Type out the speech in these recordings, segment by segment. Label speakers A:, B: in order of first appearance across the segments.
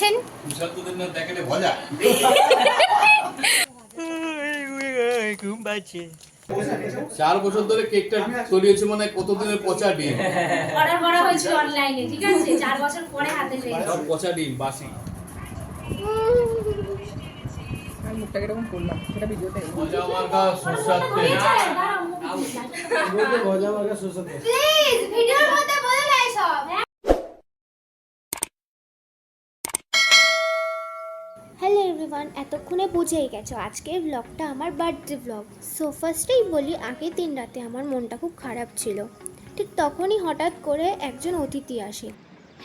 A: আছেন।
B: ঘুম পাচ্ছে।
C: 4 বছর ধরে কেকটা তৈরি হয়েছে, মানে কতদিনের পচা ডিম।
A: অর্ডার করা হয়েছিল অনলাইনে, ঠিক আছে, 4 বছর পরে হাতে পেয়েছি।
C: সব পচা ডিম বাসি।
D: আমি মুখটাকে এরকম করলাম সেটা ভিডিওতে
C: মজা মার্কা সরষের তেল।
D: মজা মার্কা সরষের তেল।
A: প্লিজ ভিডিওর মধ্যে বলে নাই সব।
E: হ্যালো এভরিওয়ান, এতক্ষণে বুঝেই গেছো আজকের ব্লগটা আমার বার্থডে ব্লগ। সো ফার্স্টেই বলি, আগের দিন রাতে আমার মনটা খুব খারাপ ছিল। ঠিক তখনই হঠাৎ করে একজন অতিথি আসে।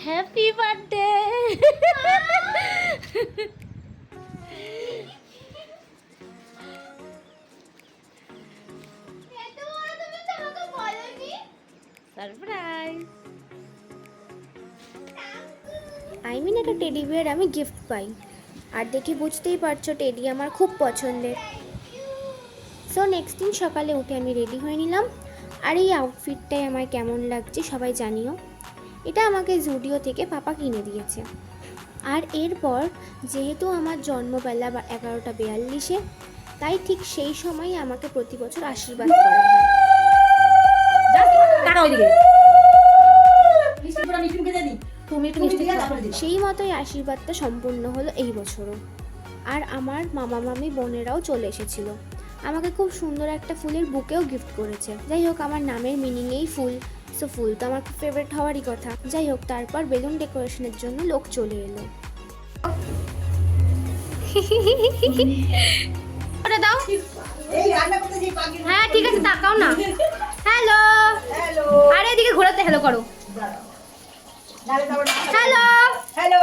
E: Happy birthday. Surprise. I mean একটা টেডি বিয়ার আমি গিফট পাই, আর দেখে বুঝতেই পারছো টেডি আমার খুব পছন্দের। সো নেক্সট দিন সকালে উঠে আমি রেডি হয়ে নিলাম, আর এই আউটফিটটাই আমায় কেমন লাগছে সবাই জানিও। এটা আমাকে জুডিও থেকে পাপা কিনে দিয়েছে। আর এরপর যেহেতু আমার জন্মবেলা 11:42, তাই ঠিক সেই সময় আমাকে প্রতি বছর আশীর্বাদ করা হয়। সেই মতোই আশীর্বাদটা সম্পূর্ণ হলো এই বছরও। আর আমার মামা মামি বোনেরাও চলে এসেছিল, আমাকে খুব সুন্দর একটা ফুলের বুকেও গিফট করেছে। যাই হোক, আমার নামের মিনিংয়েই ফুল, সো ফুল তো আমার খুব ফেভারিট হওয়ারই কথা। যাই হোক, তারপর বেলুন ডেকোরেশনের জন্য লোক চলে এলো।
A: ওটা দাও। হ্যাঁ ঠিক আছে, তাকাও না। হ্যালো, আরে এদিকে ঘোরাতে হ্যালো করো। হ্যালো
D: হ্যালো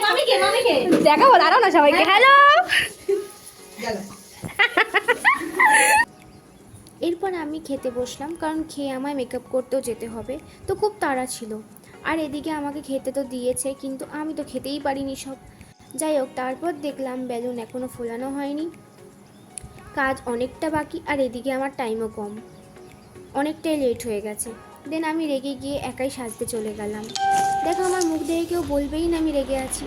A: মামিকে দেখাবো, দাঁড়াও না সবাইকে। হ্যালো।
E: এরপর আমি খেতে বসলাম, কারণ খেয়ে আমায় মেকআপ করতেও যেতে হবে, তো খুব তাড়া ছিল। আর এদিকে আমাকে খেতে তো দিয়েছে, কিন্তু আমি তো খেতেই পারিনি সব। যাই হোক, তারপর দেখলাম বেলুন এখনও ফোলানো হয়নি, কাজ অনেকটা বাকি, আর এদিকে আমার টাইমও কম, অনেকটাই লেট হয়ে গেছে। দেন আমি রেগে গিয়ে একাই সাজতে চলে গেলাম। দেখো, আমার মুখ দেখে কেউ বলবেই না আমি রেগে আছি।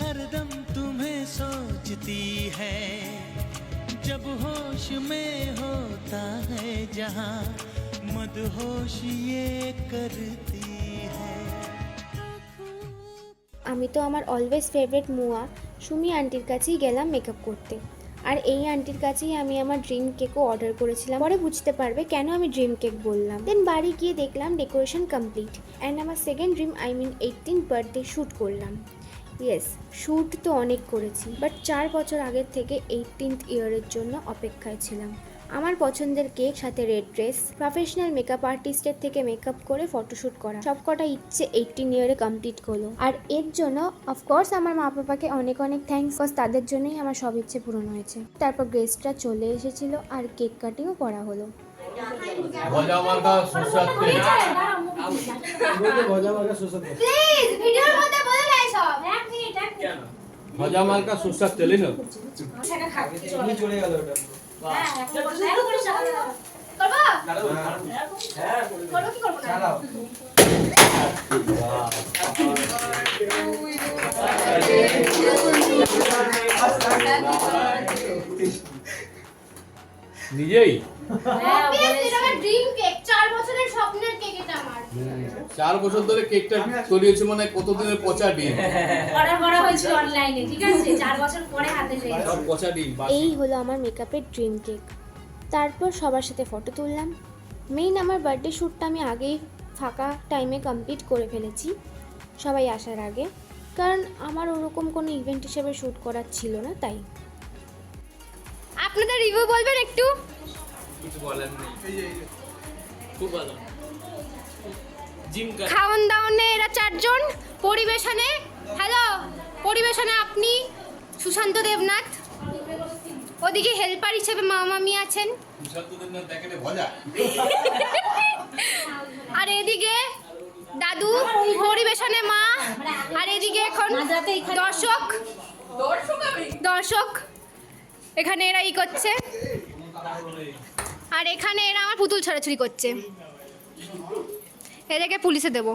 B: हरदम तुम्हें सोचती है जब होश में होता है जहाँ मदहोश ये करती है।
E: আমি তো আমার অলওয়েজ ফেভারিট মুয়া সুমি আন্টির কাছেই গেলাম মেকআপ করতে। আর এই আন্টির কাছেই আমি আমার ড্রিম কেকও অর্ডার করেছিলাম। পরে বুঝতে পারবে কেন আমি ড্রিম কেক বললাম। দেন বাড়ি গিয়ে দেখলাম ডেকোরেশন কমপ্লিট, অ্যান্ড আমার second dream, I mean 18th birthday shoot করলাম। ইয়েস, শ্যুট তো অনেক করেছি, বাট 4 বছর আগের থেকে 18th ইয়ারের জন্য অপেক্ষায় ছিলাম। আমার পছন্দের কেক, সাথে রেড ড্রেস, প্রফেশনাল মেকআপ আর্টিস্টের থেকে মেকআপ করে ফটোশ্যুট করা, সবকটা ইচ্ছে 18 ইয়ারে কমপ্লিট হলো। আর এর জন্য অফকোর্স আমার মা বাবাকে অনেক অনেক থ্যাঙ্কস, কজ তাদের জন্যই আমার সব ইচ্ছে পূরণ হয়েছে। তারপর গেস্টরা চলে এসেছিল, আর কেক কাটিংও করা হলো।
C: মজা মার্কা সরষের তেল।
D: মজা মার্কা সরষের তেল।
A: প্লিজ ভিডিওর মধ্যে বলে নাই সব। এক মিনিট।
C: মজা মার্কা সরষের তেলই না।
D: আমি চলে গেল ওটা। চালাও।
C: নিজেই 4 বছর ধরে কেকটা তৈরি হয়েছে, মানে কতদিনের পচা ডিম।
A: অর্ডার করা হয়েছিল অনলাইনে, ঠিক আছে, 4 বছর পরে হাতে পেয়েছি।
C: সব পচা ডিম বাসি।
E: এই হলো আমার মেকআপের ড্রিম কেক। তারপর সবার সাথে ফটো তুললাম। মেইন আমার বার্থডে শ্যুটটা আমি আগেই ফাঁকা টাইমে কমপ্লিট করে ফেলেছি, সবাই আসার আগে, কারণ আমার ওরকম কোনো ইভেন্ট হিসেবে শ্যুট করার ছিল না, তাই।
A: আপনাদের রিভিউ বলবেন একটু?
C: কিছু বলার নেই, খুব ভালো।
A: খাওয়ান দাওয়ানে এরা 4 জন, পরিবেশনে পরিবেশনে আপনি সুশান্ত দেবনাথ, ওদিকে হেল্পার হিসেবে মামামি আছেন, আর এদিকে দাদু, পরিবেশনে মা, আর এদিকে এখন দর্শক দর্শক এখানে এরা ই করছে, আর এখানে এরা আমার পুতুল ছড়াছড়ি করছে। এদেরকে পুলিশে দেবো।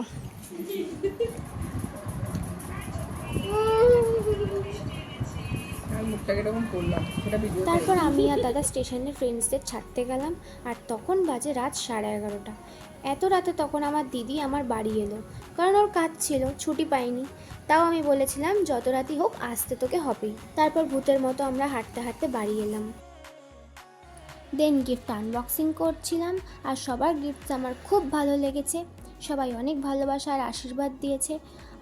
E: তারপর আমি আর দাদা স্টেশনে ফ্রেন্ডসদের ছাড়তে গেলাম, আর তখন বাজে রাত 11:30। এত রাতে তখন আমার দিদি আমার বাড়ি এলো, কারণ ওর কাজ ছিল, ছুটি পাইনি। তাও আমি বলেছিলাম যত রাতই হোক আসতে তোকে হবেই। তারপর ভূতের মতো আমরা হাঁটতে হাঁটতে বাড়ি এলাম। দেন গিফট আনবক্সিং করছিলাম, আর সবার গিফটস আমার খুব ভালো লেগেছে। সবাই অনেক ভালোবাসা আর আশীর্বাদ দিয়েছে,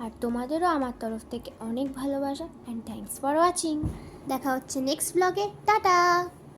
E: আর তোমাদেরও আমার তরফ থেকে অনেক ভালোবাসা অ্যান্ড থ্যাঙ্কস ফর ওয়াচিং। দেখা হচ্ছে নেক্সট ব্লগে। টাটা।